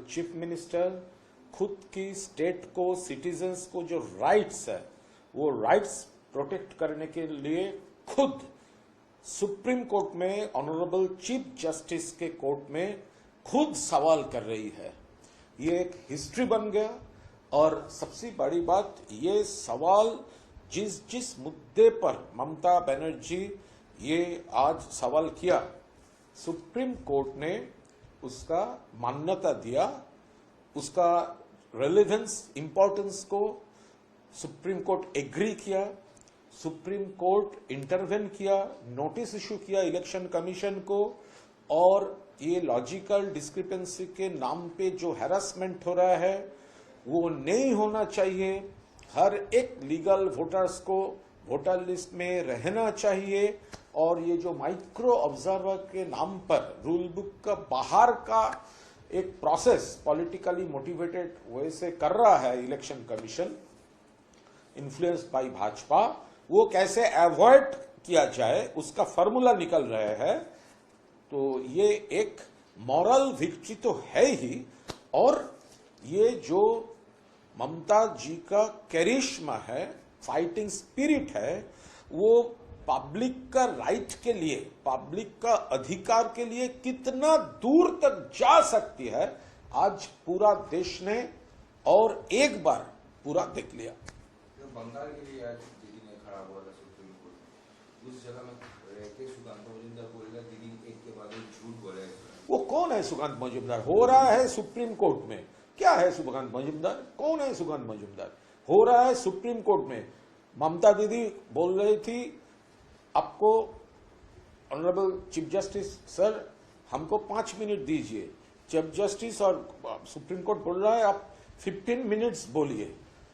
Chief minister खुद की state को, सिटीजन्स को जो राइट्स है वो राइट्स प्रोटेक्ट करने के लिए खुद सुप्रीम कोर्ट में ऑनरेबल चीफ जस्टिस के कोर्ट में खुद सवाल कर रही है। ये एक हिस्ट्री बन गया। और सबसे बड़ी बात, ये सवाल जिस मुद्दे पर ममता बनर्जी ये आज सवाल किया, सुप्रीम कोर्ट ने उसका मान्यता दिया, उसका रेलेवेंस, इंपॉर्टेंस को सुप्रीम कोर्ट एग्री किया, सुप्रीम कोर्ट इंटरवेन किया, नोटिस इशू किया इलेक्शन कमीशन को। और ये लॉजिकल डिस्क्रिपेंसी के नाम पे जो हैरासमेंट हो रहा है वो नहीं होना चाहिए। हर एक लीगल वोटर्स को वोटर लिस्ट में रहना चाहिए। और ये जो माइक्रो ऑब्जर्वर के नाम पर रूल बुक का बाहर का एक प्रोसेस पॉलिटिकली मोटिवेटेड वैसे कर रहा है election commission, influenced by Bhajpa, वो कैसे अवॉइड किया जाए उसका फॉर्मूला निकल रहा है। तो ये एक मॉरल विक्ट्री तो है ही। और ये जो ममता जी का करिश्मा है, फाइटिंग स्पिरिट है, वो पब्लिक का राइट के लिए, पब्लिक का अधिकार के लिए कितना दूर तक जा सकती है, आज पूरा देश ने और एक बार पूरा देख लिया। बंगाल के लिए आज दीदी ने खड़ा हुआ था सुप्रीम कोर्ट, उस जगह में रहते सुकांत मजुमदार बोल रहा दीदी एक के बाद एक झूठ बोले। वो कौन है सुकांत मजुमदार? हो रहा है सुप्रीम कोर्ट में। क्या है सुकांत मजुमदार? कौन है सुकांत मजुमदार? हो रहा है सुप्रीम कोर्ट में। ममता दीदी बोल रही थी, आपको ऑनरेबल चीफ जस्टिस सर हमको 5 मिनट दीजिए। चीफ जस्टिस और सुप्रीम कोर्ट बोल रहा है आप 15 मिनट्स बोलिए।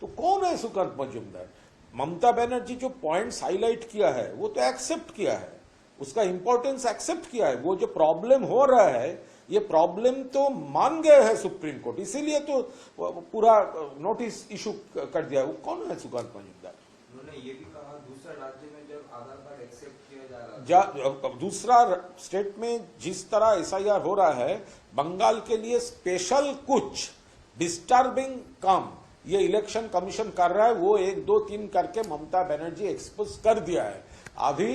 तो कौन है सुकांत मजुमदार? ममता बनर्जी जो पॉइंट्स हाईलाइट किया है वो तो एक्सेप्ट किया है, उसका इंपॉर्टेंस एक्सेप्ट किया है। वो जो प्रॉब्लम हो रहा है ये प्रॉब्लम तो मान गए है सुप्रीम कोर्ट, इसीलिए तो पूरा नोटिस इशू कर दिया। वो कौन है सुकांत मजुमदार? उन्होंने ये भी कहा दूसरा राज्य में जब आधार कार्ड एक्सेप्ट किया जा रहा है, दूसरा स्टेट में जिस तरह एसआईआर हो रहा है, बंगाल के लिए स्पेशल कुछ डिस्टर्बिंग काम ये इलेक्शन कमीशन कर रहा है। वो 1, 2, 3 करके ममता बनर्जी एक्सपोज कर दिया है। अभी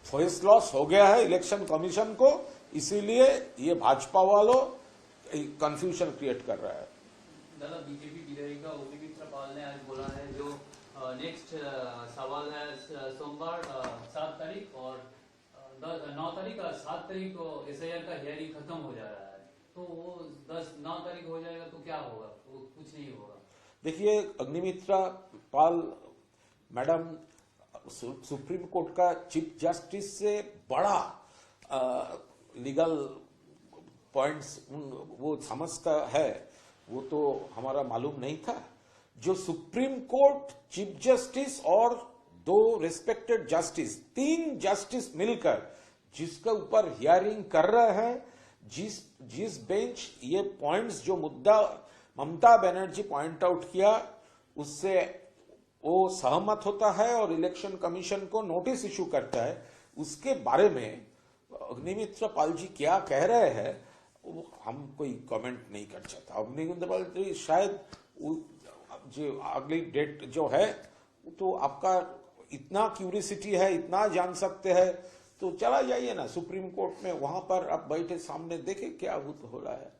फॉइस लॉस हो गया है इलेक्शन कमीशन को, इसीलिए ये भाजपा वालों कंफ्यूजन क्रिएट कर रहा है। दादा, बीजेपी विधायिका ओपी मित्रपाल ने आज बोला है जो नेक्स्ट सवाल है सोमवार 7 तारीख और 9 तारीख और 7 तारीख को एसआईआर का हियरिंग खत्म हो जा रहा है, तो वो 9 तारीख हो जाएगा तो क्या होगा? वो कुछ नहीं होगा। देखिए, अग्निमित्रा पाल मैडम सुप्रीम कोर्ट का चीफ जस्टिस से बड़ा लीगल पॉइंट्स वो समझता है, वो तो हमारा मालूम नहीं था। जो सुप्रीम कोर्ट चीफ जस्टिस और 2 रिस्पेक्टेड जस्टिस, 3 जस्टिस मिलकर जिसके ऊपर हियरिंग कर रहे हैं, जिस बेंच ये पॉइंट्स जो मुद्दा ममता बनर्जी पॉइंट आउट किया उससे वो सहमत होता है और इलेक्शन कमीशन को नोटिस इशू करता है, उसके बारे में अग्निमित्र पाल जी क्या कह रहे हैं वो हम कोई कमेंट नहीं कर सकता। अग्निमित्र पाल जी शायद जो अगली डेट जो है तो आपका इतना क्यूरियोसिटी है, इतना जान सकते हैं तो चला जाइए ना सुप्रीम कोर्ट में, वहां पर आप बैठे सामने देखे क्या हो रहा है।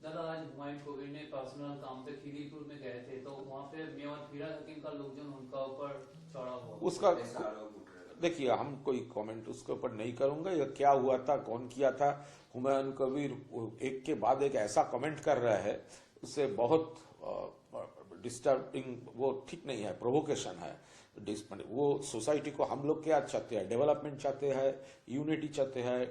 दादा, आज हुमायूं कबीर ने पर्सनल काम पे खिलीपुर में गए थे, तो वहाँ पे मेवात फिराद हकीम का लोकजन उनका ऊपर चढ़ा हुआ, उसका देखिए हम कोई कमेंट उसके ऊपर नहीं करूंगा। यह क्या हुआ था, कौन किया था, हुमायूं कबीर एक के बाद एक ऐसा कमेंट कर रहा है, उससे बहुत डिस्टर्बिंग, वो ठीक नहीं है, प्रोवोकेशन है। वो सोसाइटी को हम लोग क्या चाहते हैं, डेवलपमेंट चाहते हैं, यूनिटी चाहते हैं,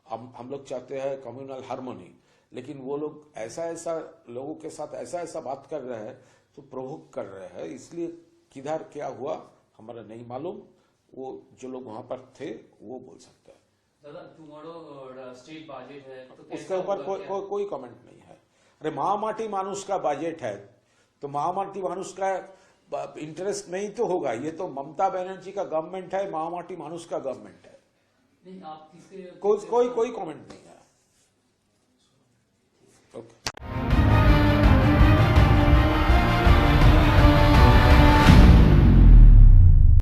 हम लोग चाहते हैं कम्युनल हार्मोनी, लेकिन वो लोग ऐसा लोगों के साथ ऐसा बात कर रहे हैं तो प्रोवोक कर रहे हैं। इसलिए किधर क्या हुआ हमारा नहीं मालूम, वो जो लोग वहां पर थे वो बोल सकते हैं। दादा टुमारो स्टेट बजट है तो उसके कैसा ऊपर होगा, क्या? कोई कमेंट नहीं है। अरे महामाटी मानुष का बजट है तो महामाटी मानुष का इंटरेस्ट नहीं तो होगा। ये तो ममता बनर्जी का गवर्नमेंट है, महामाटी मानुष का गवर्नमेंट है। नहीं आप किसके कोई कमेंट नहीं है। ओके।